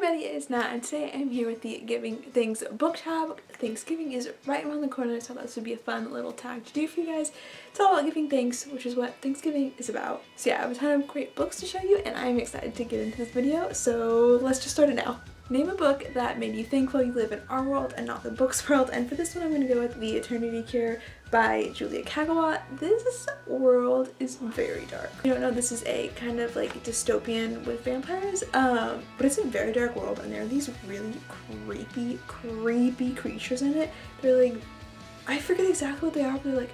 everybody, it's Nat, and today I'm here with the Giving Things book tab. Thanksgiving is right around the corner, so this would be a fun little tag to do for you guys. It's all about giving thanks, which is what Thanksgiving is about. So yeah, I have a ton of great books to show you, and I'm excited to get into this video, so let's just start it now. Name a book that made you thankful you live in our world and not the book's world, and for this one I'm going to go with The Eternity Cure by Julia Kagawa. This world is very dark. You don't know, this is a kind of like dystopian with vampires, but it's a very dark world, and there are these really creepy creatures in it. They're like, I forget exactly what they are, but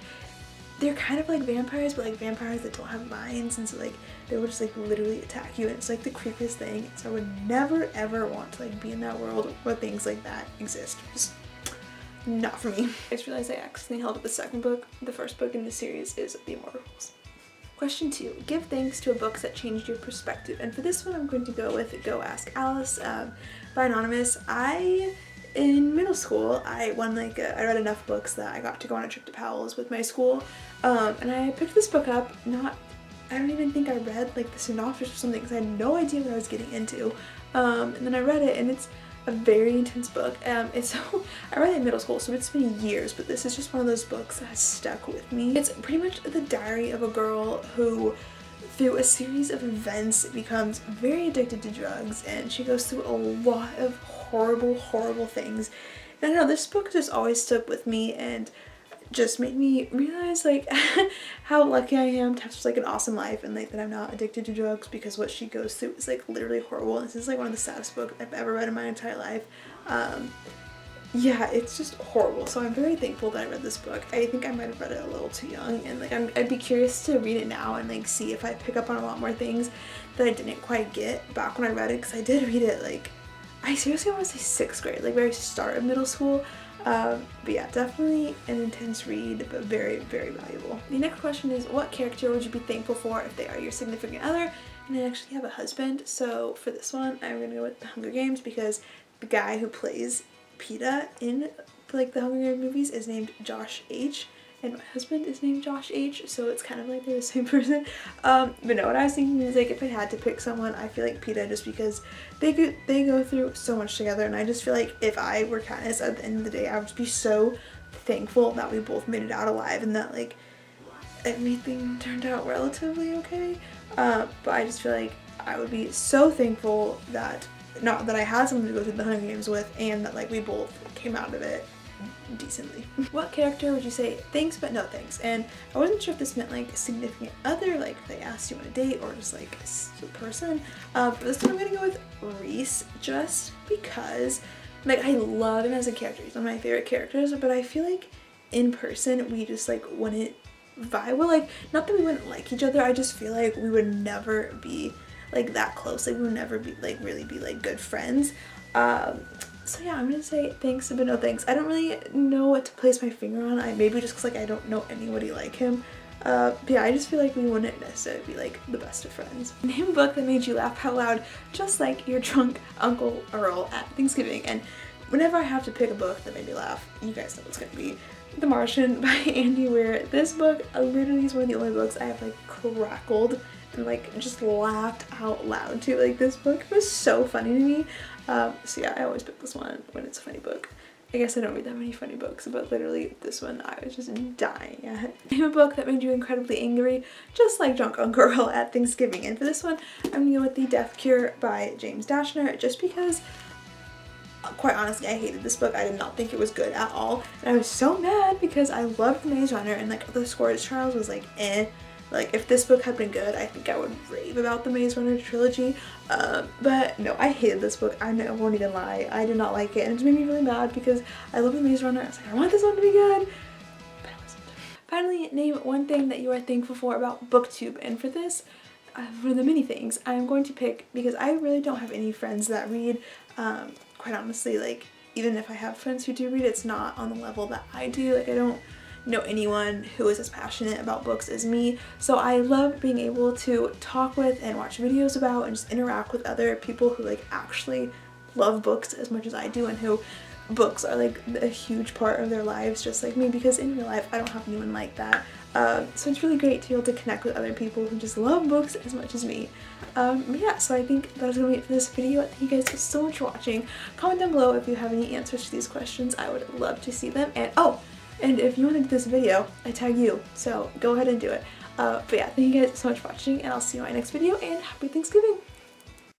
they're kind of like vampires, but like vampires that don't have minds, and so like they will just like literally attack you, and it's like the creepiest thing. So I would never ever want to like be in that world where things like that exist. Just not for me. I just realized I accidentally held up the second book. The first book in the series is The Immortals. Question 2. Give thanks to a book that changed your perspective. And for this one I'm going to go with Go Ask Alice by Anonymous. In middle school, I read enough books that I got to go on a trip to Powell's with my school, and I picked this book up. I don't even think I read like the synopsis or something because I had no idea what I was getting into, and then I read it, and it's a very intense book. I read it in middle school, so it's been years, but this is just one of those books that has stuck with me. It's pretty much the diary of a girl who, through a series of events, becomes very addicted to drugs, and she goes through a lot of horrible things. And I don't know, this book just always stuck with me and just made me realize like how lucky I am to have such like an awesome life, and like that I'm not addicted to drugs, because what she goes through is like literally horrible. And this is like one of the saddest books I've ever read in my entire life. Yeah, it's just horrible. So I'm very thankful that I read this book. I think I might have read it a little too young, and like I'd be curious to read it now and like see if I pick up on a lot more things that I didn't quite get back when I read it, because I did read it like, I seriously want to say 6th grade, like very start of middle school. But yeah, definitely an intense read, but very valuable. The next question is, what character would you be thankful for if they are your significant other? And I actually have a husband, so for this one I'm gonna go with The Hunger Games, because the guy who plays Peeta in like the Hunger Games movies is named Josh H, and my husband is named Josh H, so it's kind of like they're the same person. But no, what I was thinking is like if I had to pick someone, I feel like Peeta, just because they go through so much together, and I just feel like if I were Katniss at the end of the day, I would just be so thankful that we both made it out alive, and that like everything turned out relatively okay. But I just feel like I would be so thankful that not that I had someone to go through the Hunger Games with, and that like we both came out of it decently. What character would you say thanks but no thanks? And I wasn't sure if this meant like a significant other, like if they asked you on a date, or just like a person. For this one I'm gonna go with Reese, just because like I love him as a character. He's one of my favorite characters, but I feel like in person we just like wouldn't vibe. Well, like not that we wouldn't like each other, I just feel like we would never be like that close. Like we would never be like really be like good friends. So yeah, I'm gonna say thanks but no thanks. I don't really know what to place my finger on. Maybe just because like I don't know anybody like him. But yeah, I just feel like we wouldn't necessarily be like the best of friends. Name a book that made you laugh out loud, just like your drunk Uncle Earl at Thanksgiving. And whenever I have to pick a book that made me laugh, you guys know it's gonna be The Martian by Andy Weir. This book literally is one of the only books I have like crackled and like just laughed out loud to. Like this book was so funny to me. So yeah, I always pick this one when it's a funny book. I guess I don't read that many funny books, but literally this one I was just dying at. Name a book that made you incredibly angry, just like Drunk Uncle Earl at Thanksgiving. And for this one, I'm gonna go with The Death Cure by James Dashner, just because quite honestly I hated this book. I did not think it was good at all, and I was so mad because I loved The Maze Runner, and like The Scourge Trials was like eh. Like if this book had been good, I think I would rave about the Maze Runner trilogy. But no, I hated this book. I won't even lie. I did not like it, and it just made me really mad because I love the Maze Runner. I was like, I want this one to be good, but it wasn't. Finally, name one thing that you are thankful for about BookTube. And for this, for the many things, I'm going to pick, because I really don't have any friends that read. Quite honestly, like even if I have friends who do read, it's not on the level that I do. Like I don't know anyone who is as passionate about books as me, so I love being able to talk with and watch videos about and just interact with other people who like actually love books as much as I do, and who books are like a huge part of their lives just like me, because in real life I don't have anyone like that. So it's really great to be able to connect with other people who just love books as much as me. Yeah, so I think that's gonna be it for this video. Thank you guys so much for watching. Comment down below if you have any answers to these questions. I would love to see them. And oh, and if you want to do this video, I tag you, so go ahead and do it. But yeah, thank you guys so much for watching, and I'll see you in my next video, and happy Thanksgiving!